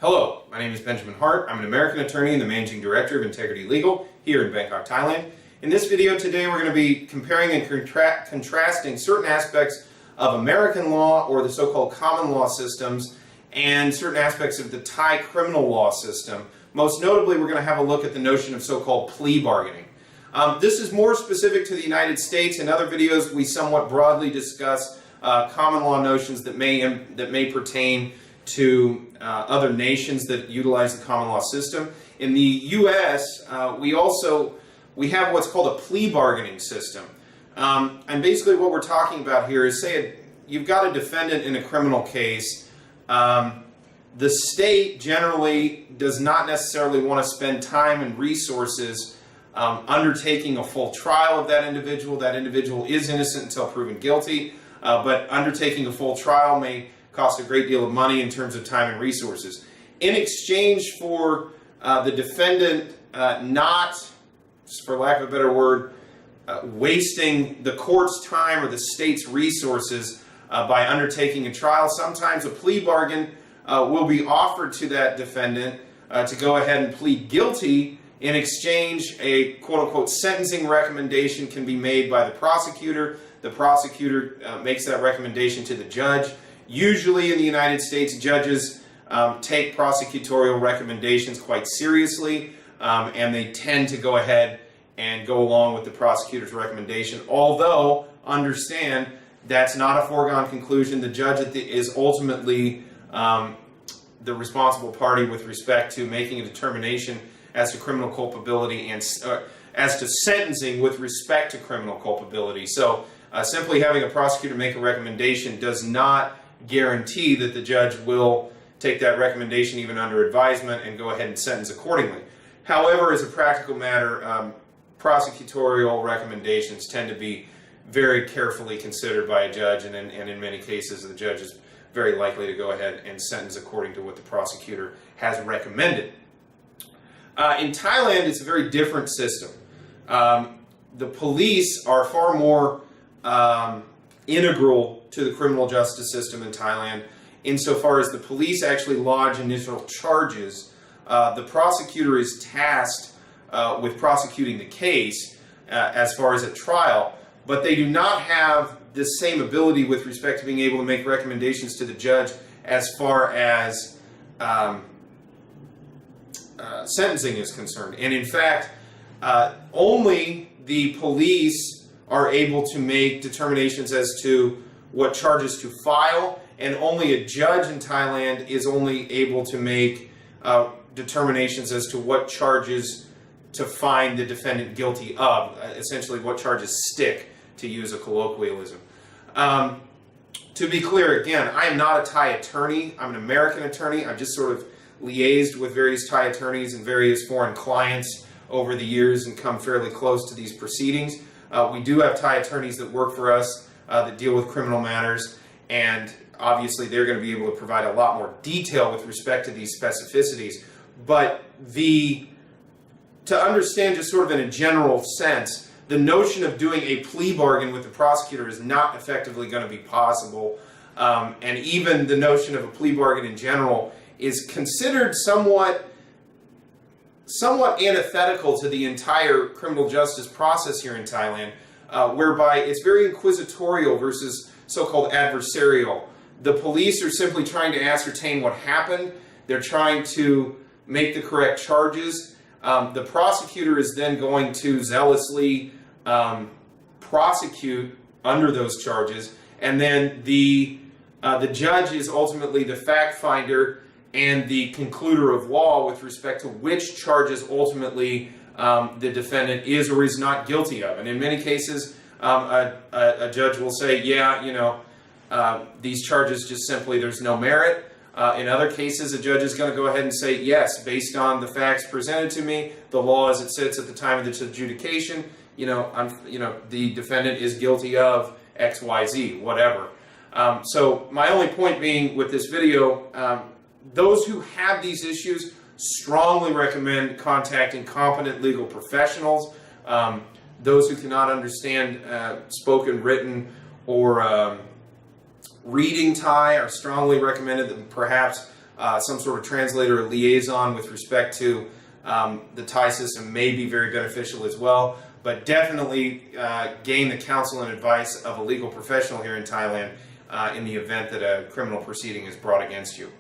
Hello, my name is Benjamin Hart. I'm an American attorney and the Managing Director of Integrity Legal here in Bangkok, Thailand. In this video today we're going to be comparing and contrasting certain aspects of American law, or the so-called common law systems, and certain aspects of the Thai criminal law system. Most notably, we're going to have a look at the notion of so-called plea bargaining. This is more specific to the United States. In other videos we somewhat broadly discuss common law notions that may pertain to other nations that utilize the common law system. In the U.S., we have what's called a plea bargaining system. And basically what we're talking about here is, say you've got a defendant in a criminal case. The state generally does not necessarily want to spend time and resources undertaking a full trial of that individual. That individual is innocent until proven guilty, but undertaking a full trial may cost a great deal of money in terms of time and resources. In exchange for the defendant not, for lack of a better word, wasting the court's time or the state's resources by undertaking a trial, sometimes a plea bargain will be offered to that defendant to go ahead and plead guilty. In exchange, a quote-unquote sentencing recommendation can be made by the prosecutor. The prosecutor makes that recommendation to the judge. Usually in the United States, judges take prosecutorial recommendations quite seriously, and they tend to go ahead and go along with the prosecutor's recommendation. Although, understand, that's not a foregone conclusion. The judge is ultimately the responsible party with respect to making a determination as to criminal culpability and as to sentencing with respect to criminal culpability. So simply having a prosecutor make a recommendation does not guarantee that the judge will take that recommendation even under advisement and go ahead and sentence accordingly. However, as a practical matter, prosecutorial recommendations tend to be very carefully considered by a judge, and in many cases the judge is very likely to go ahead and sentence according to what the prosecutor has recommended. In Thailand, it's a very different system. The police are far more integral to the criminal justice system in Thailand, insofar as the police actually lodge initial charges. The prosecutor is tasked with prosecuting the case as far as a trial, but they do not have the same ability with respect to being able to make recommendations to the judge as far as sentencing is concerned. And in fact, only the police are able to make determinations as to what charges to file, and only a judge in Thailand is only able to make determinations as to what charges to find the defendant guilty of, essentially what charges stick, to use a colloquialism. To be clear, again, I am not a Thai attorney. I'm an American attorney. I've just sort of liaised with various Thai attorneys and various foreign clients over the years and come fairly close to these proceedings. We do have Thai attorneys that work for us that deal with criminal matters, and obviously they're going to be able to provide a lot more detail with respect to these specificities. But to understand just sort of in a general sense, the notion of doing a plea bargain with the prosecutor is not effectively going to be possible. And even the notion of a plea bargain in general is considered somewhat antithetical to the entire criminal justice process here in Thailand, whereby it's very inquisitorial versus so-called adversarial. The police are simply trying to ascertain what happened. They're trying to make the correct charges. The prosecutor is then going to zealously prosecute under those charges, and then the judge is ultimately the fact finder and the concluder of law with respect to which charges ultimately the defendant is or is not guilty of. And in many cases, a judge will say, yeah, you know, these charges just simply, there's no merit. In other cases, a judge is going to go ahead and say, yes, based on the facts presented to me, the law as it sits at the time of this adjudication, the defendant is guilty of X, Y, Z, whatever. So my only point being with this video, those who have these issues strongly recommend contacting competent legal professionals. Those who cannot understand spoken, written, or reading Thai are strongly recommended that perhaps some sort of translator or liaison with respect to the Thai system may be very beneficial as well. But definitely gain the counsel and advice of a legal professional here in Thailand in the event that a criminal proceeding is brought against you.